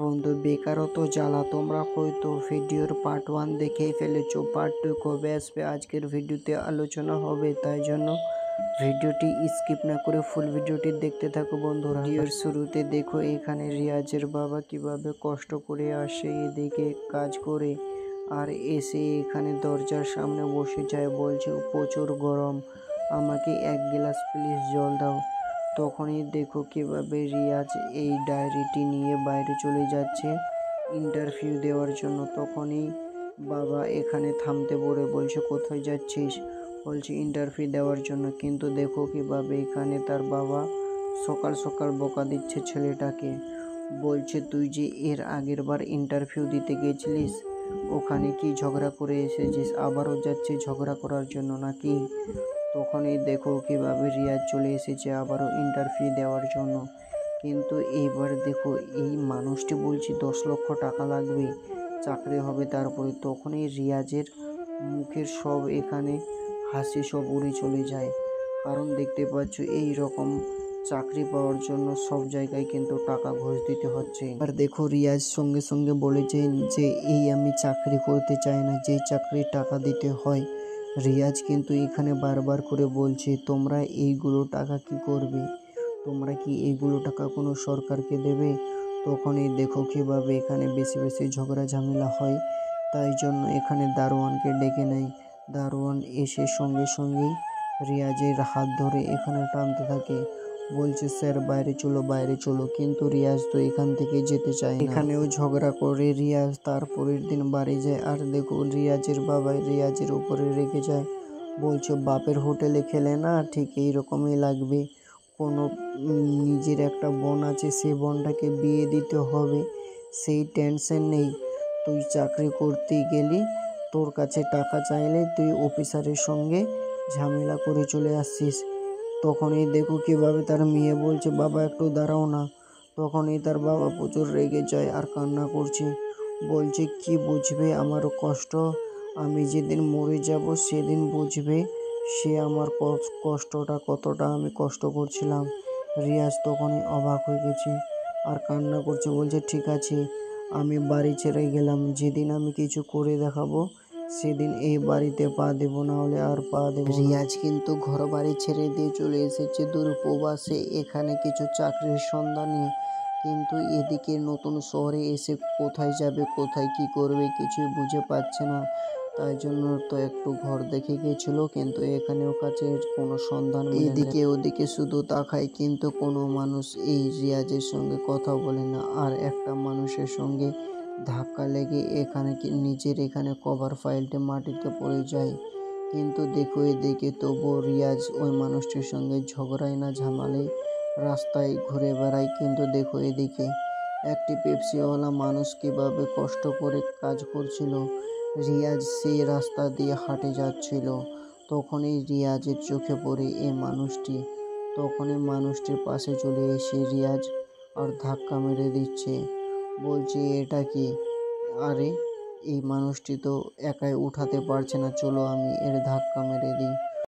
বন্ধু বেকারত্ব জ্বালা। তোমরা হয়তো ভিডিওর পার্ট 1 দেখেই ফেলেছো, পার্ট 2 কবে আসবে আজকের ভিডিওতে আলোচনা হবে। তাই জন্য ভিডিওটি স্কিপ না করে ফুল ভিডিওটি দেখতে থাকো বন্ধুরা। ভিডিওর শুরুতে দেখো এখানে রিয়াজের বাবা কিভাবে কষ্ট করে আসে এদিকে কাজ করে, আর এসে এখানে দরজার সামনে বসে যায়, বলছে প্রচুর গরম, আমাকে এক গ্লাস প্লিজ জল দাও। তখনই দেখো কিভাবে রিয়াজ এই ডায়েরিটি নিয়ে বাইরে চলে যাচ্ছে ইন্টারভিউ দেওয়ার জন্য। তখনই বাবা এখানে থামতে বলে বলছে কোথায় যাচ্ছিস, বলছে ইন্টারভিউ দেওয়ার জন্য। কিন্তু দেখো কিভাবে এখানে তার বাবা সকাল সকাল বকা দিচ্ছে ছেলেটাকে, বলছে তুই যে এর আগের বার ইন্টারভিউ দিতে গেছিলিস ওখানে কি ঝগড়া করে এসেছিস, আবারও যাচ্ছিস ঝগড়া করার জন্য নাকি। তখনই দেখো কিভাবে রিয়াজ চলে এসেছে আবারও ইন্টারভিউ দেওয়ার জন্য। কিন্তু এইবার দেখো এই মানুষটি বলছে 10 লক্ষ টাকা লাগবে, চাকরি হবে তারপরে। তখনই রিয়াজের মুখের সব এখানে হাসি সব উড়ে চলে যায়, কারণ দেখতে পাচ্ছ এই রকম চাকরি পাওয়ার জন্য সব জায়গায় কিন্তু টাকা ঘুষ দিতে হচ্ছে। আর দেখো রিয়াজ সঙ্গে সঙ্গে বলেছে যে এই আমি চাকরি করতে চাই না, যে চাকরির টাকা দিতে হয়। রিয়াজ কিন্তু এখানে বারবার করে বলছে তোমরা এইগুলো টাকা কি করবে, তোমরা কি এইগুলো টাকা কোনো সরকারকে দেবে। তখনই দেখো কীভাবে এখানে বেশি বেশি ঝগড়া ঝামেলা হয়। তাই জন্য এখানে দারোয়ানকে ডেকে নেয়। দারোয়ান এসে সঙ্গে সঙ্গেই রিয়াজের হাত ধরে এখানে টানতে থাকে, বলছে স্যার বাইরে চলো বাইরে চলো। কিন্তু রিয়াজ তো এখান থেকে যেতে চায় না। এখানেও ঝগড়া করে রিয়াজ তার পরের দিন বাড়ি যায়। আর দেখো রিয়াজের বাবা রিয়াজের উপরে রেগে যায়, বলছে বাপের হোটেলে খেলে না ঠিক এইরকমই লাগবে। কোনো নিজের একটা বোন আছে, সে বোনটাকে বিয়ে দিতে হবে সেই টেনশন নেই। তুই চাকরি করতে গেলি, তোর কাছে টাকা চাইলে তুই অফিসারের সঙ্গে ঝামেলা করে চলে আসছিস। তখনই দেখো কিভাবে তার মেয়ে বলছে বাবা একটু দাঁড়াও না। তখনই তার বাবা প্রচুর রেগে যায় আর কান্না করছে, বলছে কি বুঝবে আমার কষ্ট, আমি যেদিন মরে যাব সেদিন বুঝবে সে আমার কষ্টটা কতটা আমি কষ্ট করছিলাম। রিয়াজ তখনই অবাক হয়ে গেছে আর কান্না করছে, বলছে ঠিক আছে আমি বাড়ি ছেড়ে গেলাম, যেদিন আমি কিছু করে দেখাবো সেদিন এই বাড়িতে পা দেবো, না হলে আর পা দেবো। রিয়াজ কিন্তু ঘর বাড়ি ছেড়ে দিয়ে চলে এসেছে দূর প্রবাসে এখানে কিছু চাকরির সন্ধানে। কিন্তু এদিকে নতুন শহরে এসে কোথায় যাবে কোথায় কি করবে কিছুই বুঝে পাচ্ছে না। তাই জন্য তো একটু ঘর দেখে গেছিল, কিন্তু এখানেও কাছে কোনো সন্ধান এদিকে ওদিকে শুধু তাকায়, কিন্তু কোনো মানুষ এই রিয়াজের সঙ্গে কথা বলে না। আর একটা মানুষের সঙ্গে ধাক্কা লেগে এখানে নিজের এখানে কভার ফাইলটা মাটিতে পড়ে যায়। কিন্তু দেখো এদিকে তবুও রিয়াজ ওই মানুষটির সঙ্গে ঝগড়ায় না ঝামেলায় রাস্তায় ঘুরে বেড়ায়। কিন্তু দেখো এদিকে একটি পেপসিওয়ালা মানুষ কীভাবে কষ্ট করে কাজ করছিল, রিয়াজ সেই রাস্তা দিয়ে হাঁটে যাচ্ছিল। তখনই রিয়াজের চোখে পড়ে এই মানুষটি। তখনই মানুষটির পাশে চলে এসে রিয়াজ আর ধাক্কা মেরে দিচ্ছে, বলছে এটা কি, আরে এই মানুষটি তো একাই উঠাতে পারছে না, চলো আমি এর ধাক্কা মেরে দিই।